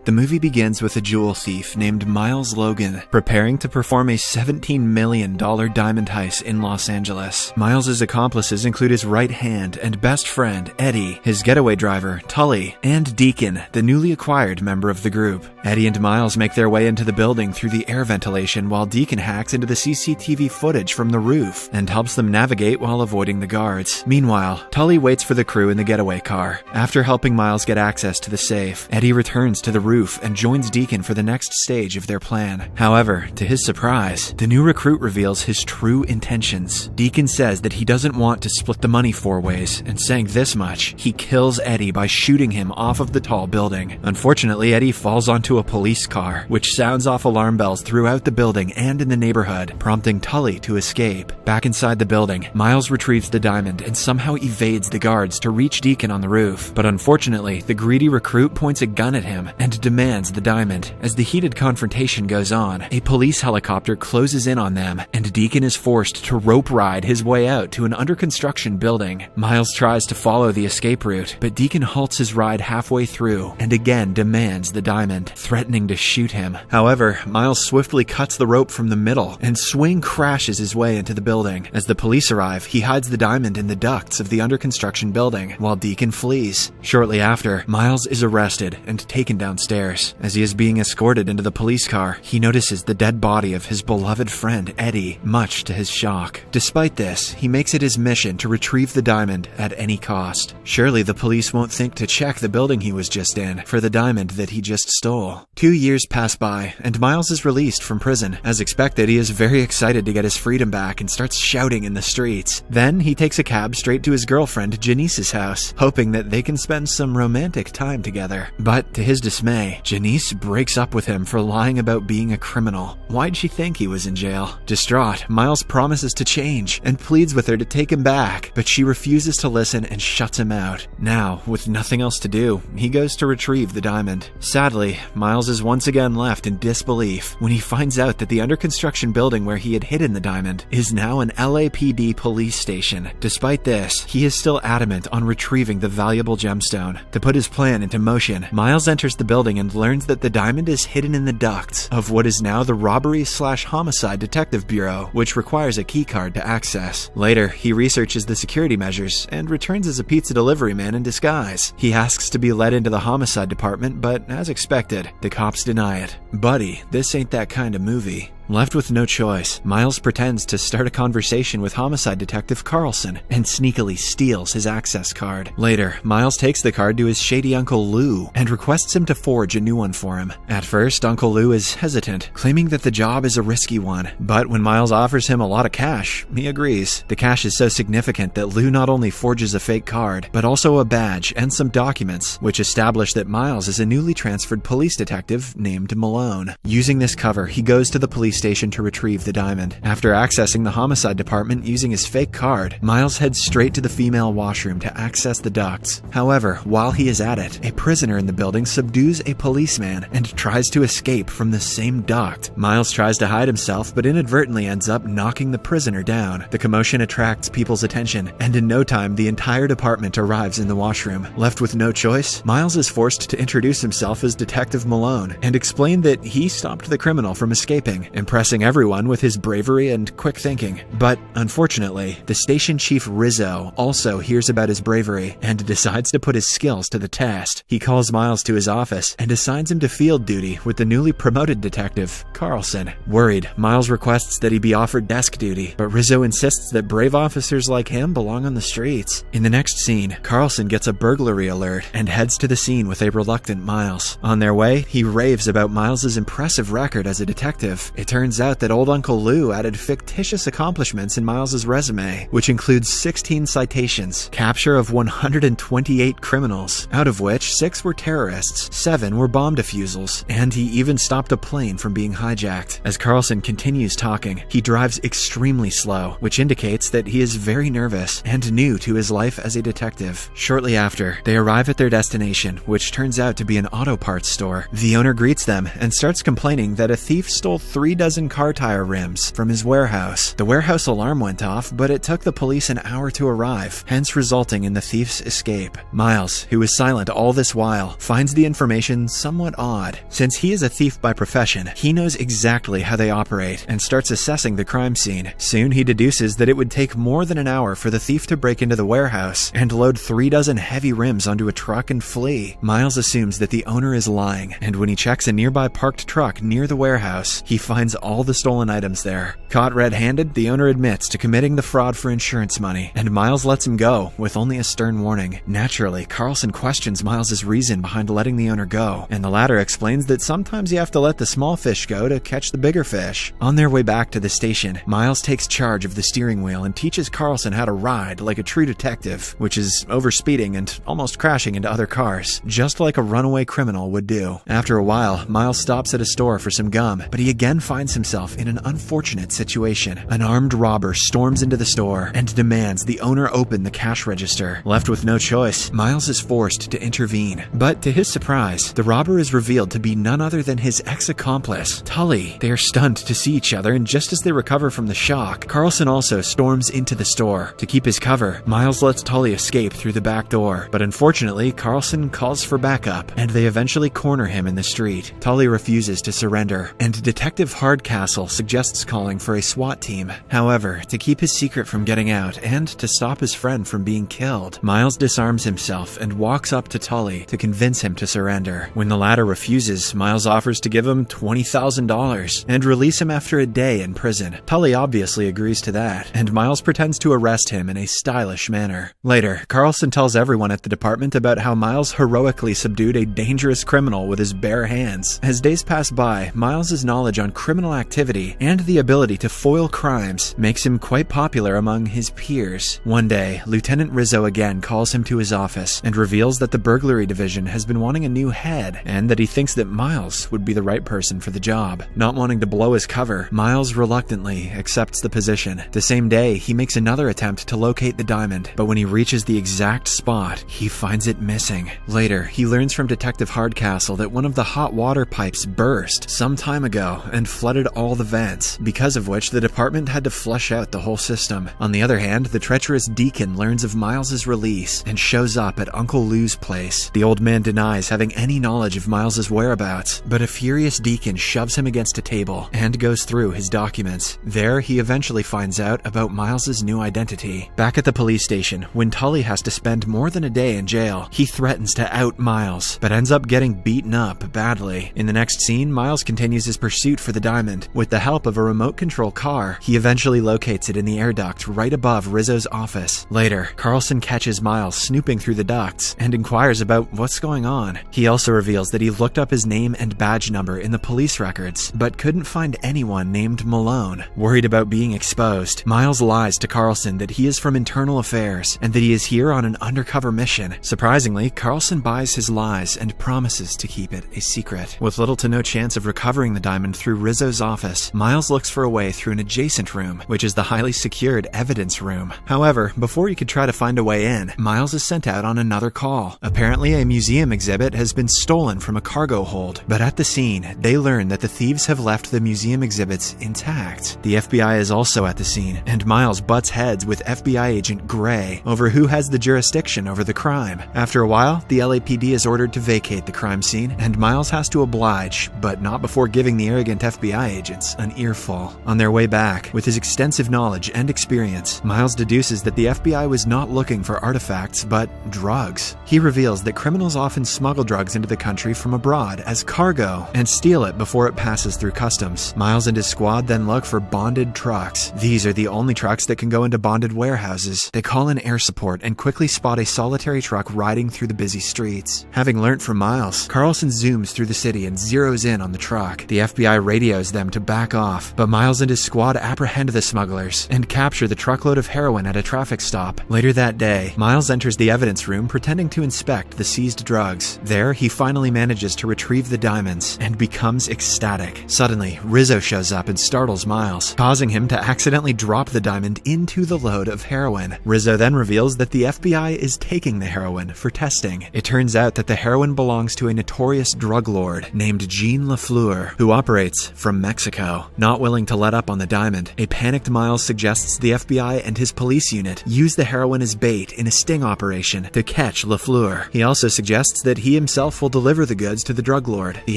The movie begins with a jewel thief named Miles Logan preparing to perform a $17 million diamond heist in Los Angeles. Miles's accomplices include his right hand and best friend, Eddie, his getaway driver, Tully, and Deacon, the newly acquired member of the group. Eddie and Miles make their way into the building through the air ventilation while Deacon hacks into the CCTV footage from the roof and helps them navigate while avoiding the guards. Meanwhile, Tully waits for the crew in the getaway car. After helping Miles get access to the safe, Eddie returns to the roof and joins Deacon for the next stage of their plan. However, to his surprise, the new recruit reveals his true intentions. Deacon says that he doesn't want to split the money 4 ways, and saying this much, he kills Eddie by shooting him off of the tall building. Unfortunately, Eddie falls onto a police car, which sounds off alarm bells throughout the building and in the neighborhood, prompting Tully to escape. Back inside the building, Miles retrieves the diamond and somehow evades the guards to reach Deacon on the roof. But unfortunately, the greedy recruit points a gun at him and demands the diamond. As the heated confrontation goes on, a police helicopter closes in on them, and Deacon is forced to rope ride his way out to an under construction building. Miles tries to follow the escape route, but Deacon halts his ride halfway through and again demands the diamond, threatening to shoot him. However, Miles swiftly cuts the rope from the middle, and Swing crashes his way into the building. As the police arrive, he hides the diamond in the ducts of the under construction building, while Deacon flees. Shortly after, Miles is arrested and taken downstairs. As he is being escorted into the police car, he notices the dead body of his beloved friend Eddie, much to his shock. Despite this, he makes it his mission to retrieve the diamond at any cost. Surely the police won't think to check the building he was just in for the diamond that he just stole. 2 years pass by, and Miles is released from prison. As expected, he is very excited to get his freedom back and starts shouting in the streets. Then he takes a cab straight to his girlfriend Janice's house, hoping that they can spend some romantic time together. But to his dismay, Janice breaks up with him for lying about being a criminal. Why'd she think he was in jail? Distraught, Miles promises to change and pleads with her to take him back, but she refuses to listen and shuts him out. Now, with nothing else to do, he goes to retrieve the diamond. Sadly, Miles is once again left in disbelief when he finds out that the under construction building where he had hidden the diamond is now an LAPD police station. Despite this, he is still adamant on retrieving the valuable gemstone. To put his plan into motion, Miles enters the building and learns that the diamond is hidden in the ducts of what is now the Robbery/Homicide Detective Bureau, which requires a keycard to access. Later, he researches the security measures and returns as a pizza delivery man in disguise. He asks to be let into the homicide department, but as expected, the cops deny it. Buddy, this ain't that kind of movie. Left with no choice, Miles pretends to start a conversation with homicide detective Carlson and sneakily steals his access card. Later, Miles takes the card to his shady Uncle Lou and requests him to forge a new one for him. At first, Uncle Lou is hesitant, claiming that the job is a risky one, but when Miles offers him a lot of cash, he agrees. The cash is so significant that Lou not only forges a fake card, but also a badge and some documents, which establish that Miles is a newly transferred police detective named Malone. Using this cover, he goes to the police station to retrieve the diamond. After accessing the homicide department using his fake card, Miles heads straight to the female washroom to access the ducts. However, while he is at it, a prisoner in the building subdues a policeman and tries to escape from the same duct. Miles tries to hide himself, but inadvertently ends up knocking the prisoner down. The commotion attracts people's attention, and in no time, the entire department arrives in the washroom. Left with no choice, Miles is forced to introduce himself as Detective Malone and explain that he stopped the criminal from escaping, impressing everyone with his bravery and quick thinking. But unfortunately, the station chief Rizzo also hears about his bravery and decides to put his skills to the test. He calls Miles to his office and assigns him to field duty with the newly promoted detective, Carlson. Worried, Miles requests that he be offered desk duty, but Rizzo insists that brave officers like him belong on the streets. In the next scene, Carlson gets a burglary alert and heads to the scene with a reluctant Miles. On their way, he raves about Miles's impressive record as a detective. It turns out that old Uncle Lou added fictitious accomplishments in Miles's resume, which includes 16 citations, capture of 128 criminals, out of which 6 were terrorists, 7 were bomb defusals, and he even stopped a plane from being hijacked. As Carlson continues talking, he drives extremely slow, which indicates that he is very nervous and new to his life as a detective. Shortly after, they arrive at their destination, which turns out to be an auto parts store. The owner greets them and starts complaining that a thief stole $3 dozen car tire rims from his warehouse. The warehouse alarm went off, but it took the police an hour to arrive, hence resulting in the thief's escape. Miles, who was silent all this while, finds the information somewhat odd. Since he is a thief by profession, he knows exactly how they operate and starts assessing the crime scene. Soon he deduces that it would take more than an hour for the thief to break into the warehouse and load 3 dozen heavy rims onto a truck and flee. Miles assumes that the owner is lying, and when he checks a nearby parked truck near the warehouse, he finds all the stolen items there. Caught red-handed, the owner admits to committing the fraud for insurance money, and Miles lets him go with only a stern warning. Naturally, Carlson questions Miles's reason behind letting the owner go, and the latter explains that sometimes you have to let the small fish go to catch the bigger fish. On their way back to the station, Miles takes charge of the steering wheel and teaches Carlson how to ride like a true detective, which is overspeeding and almost crashing into other cars, just like a runaway criminal would do. After a while, Miles stops at a store for some gum, but he again finds himself in an unfortunate situation. An armed robber storms into the store and demands the owner open the cash register. Left with no choice, Miles is forced to intervene. But to his surprise, the robber is revealed to be none other than his ex-accomplice, Tully. They are stunned to see each other, and just as they recover from the shock, Carlson also storms into the store. To keep his cover, Miles lets Tully escape through the back door, but unfortunately, Carlson calls for backup, and they eventually corner him in the street. Tully refuses to surrender, and Detective Hardcastle suggests calling for a SWAT team. However, to keep his secret from getting out and to stop his friend from being killed, Miles disarms himself and walks up to Tully to convince him to surrender. When the latter refuses, Miles offers to give him $20,000 and release him after a day in prison. Tully obviously agrees to that, and Miles pretends to arrest him in a stylish manner. Later, Carlson tells everyone at the department about how Miles heroically subdued a dangerous criminal with his bare hands. As days pass by, Miles's knowledge on criminal activity and the ability to foil crimes makes him quite popular among his peers. One day, Lieutenant Rizzo again calls him to his office and reveals that the burglary division has been wanting a new head, and that he thinks that Miles would be the right person for the job. Not wanting to blow his cover, Miles reluctantly accepts the position. The same day, he makes another attempt to locate the diamond, but when he reaches the exact spot, he finds it missing. Later, he learns from Detective Hardcastle that one of the hot water pipes burst some time ago and flooded all the vents, because of which the department had to flush out the whole system. On the other hand, the treacherous Deacon learns of Miles's release and shows up at Uncle Lou's place. The old man denies having any knowledge of Miles's whereabouts, but a furious Deacon shoves him against a table and goes through his documents. There, he eventually finds out about Miles's new identity. Back at the police station, when Tully has to spend more than a day in jail, he threatens to out Miles, but ends up getting beaten up badly. In the next scene, Miles continues his pursuit for the diamond. With the help of a remote control car, he eventually locates it in the air duct right above Rizzo's office. Later, Carlson catches Miles snooping through the ducts and inquires about what's going on. He also reveals that he looked up his name and badge number in the police records, but couldn't find anyone named Malone. Worried about being exposed, Miles lies to Carlson that he is from Internal Affairs and that he is here on an undercover mission. Surprisingly, Carlson buys his lies and promises to keep it a secret. With little to no chance of recovering the diamond through Rizzo's office, Miles looks for a way through an adjacent room, which is the highly secured evidence room. However, before he could try to find a way in, Miles is sent out on another call. Apparently, a museum exhibit has been stolen from a cargo hold, but at the scene, they learn that the thieves have left the museum exhibits intact. The FBI is also at the scene, and Miles butts heads with FBI agent Gray over who has the jurisdiction over the crime. After a while, the LAPD is ordered to vacate the crime scene, and Miles has to oblige, but not before giving the arrogant FBI agents an earful. On their way back, with his extensive knowledge and experience, Miles deduces that the FBI was not looking for artifacts, but drugs. He reveals that criminals often smuggle drugs into the country from abroad as cargo and steal it before it passes through customs. Miles and his squad then look for bonded trucks. These are the only trucks that can go into bonded warehouses. They call in air support and quickly spot a solitary truck riding through the busy streets. Having learnt from Miles, Carlson zooms through the city and zeroes in on the truck. The FBI radios them to back off, but Miles and his squad apprehend the smugglers and capture the truckload of heroin at a traffic stop. Later that day, Miles enters the evidence room pretending to inspect the seized drugs. There, he finally manages to retrieve the diamonds and becomes ecstatic. Suddenly, Rizzo shows up and startles Miles, causing him to accidentally drop the diamond into the load of heroin. Rizzo then reveals that the FBI is taking the heroin for testing. It turns out that the heroin belongs to a notorious drug lord named Jean Lafleur, who operates from from Mexico. Not willing to let up on the diamond, a panicked Miles suggests the FBI and his police unit use the heroin as bait in a sting operation to catch LaFleur. He also suggests that he himself will deliver the goods to the drug lord. The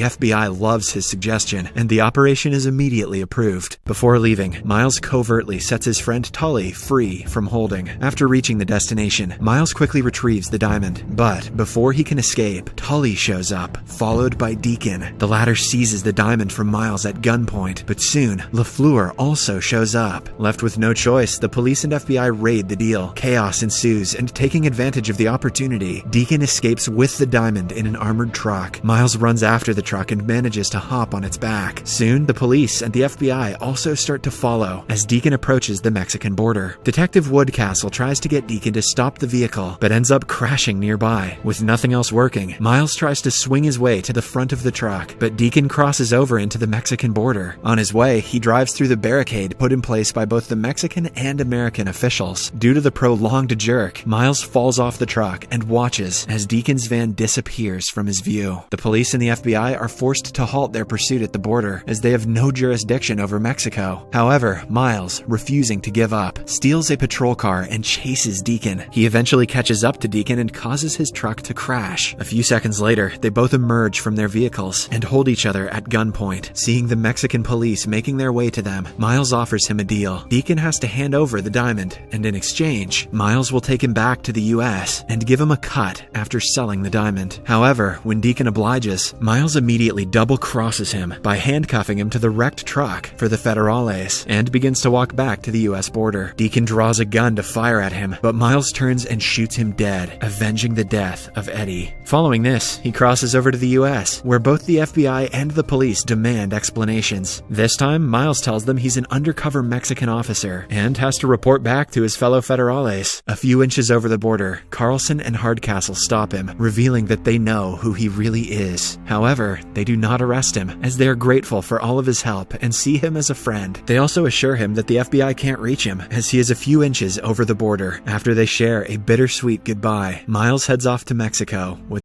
FBI loves his suggestion, and the operation is immediately approved. Before leaving, Miles covertly sets his friend Tully free from holding. After reaching the destination, Miles quickly retrieves the diamond, but before he can escape, Tully shows up, followed by Deacon. The latter seizes the diamond from Miles at gunpoint, but soon, LaFleur also shows up. Left with no choice, the police and FBI raid the deal. Chaos ensues, and taking advantage of the opportunity, Deacon escapes with the diamond in an armored truck. Miles runs after the truck and manages to hop on its back. Soon, the police and the FBI also start to follow as Deacon approaches the Mexican border. Detective Woodcastle tries to get Deacon to stop the vehicle, but ends up crashing nearby. With nothing else working, Miles tries to swing his way to the front of the truck, but Deacon crosses over into the Mexican border. On his way, he drives through the barricade put in place by both the Mexican and American officials. Due to the prolonged jerk, Miles falls off the truck and watches as Deacon's van disappears from his view. The police and the FBI are forced to halt their pursuit at the border, as they have no jurisdiction over Mexico. However, Miles, refusing to give up, steals a patrol car and chases Deacon. He eventually catches up to Deacon and causes his truck to crash. A few seconds later, they both emerge from their vehicles and hold each other at gunpoint. Seeing the Mexican police making their way to them, Miles offers him a deal. Deacon has to hand over the diamond, and in exchange, Miles will take him back to the US and give him a cut after selling the diamond. However, when Deacon obliges, Miles immediately double-crosses him by handcuffing him to the wrecked truck for the Federales and begins to walk back to the US border. Deacon draws a gun to fire at him, but Miles turns and shoots him dead, avenging the death of Eddie. Following this, he crosses over to the US, where both the FBI and the police demand explanations. This time, Miles tells them he's an undercover Mexican officer and has to report back to his fellow Federales. A few inches over the border, Carlson and Hardcastle stop him, revealing that they know who he really is. However, they do not arrest him, as they are grateful for all of his help and see him as a friend. They also assure him that the FBI can't reach him, as he is a few inches over the border. After they share a bittersweet goodbye, Miles heads off to Mexico with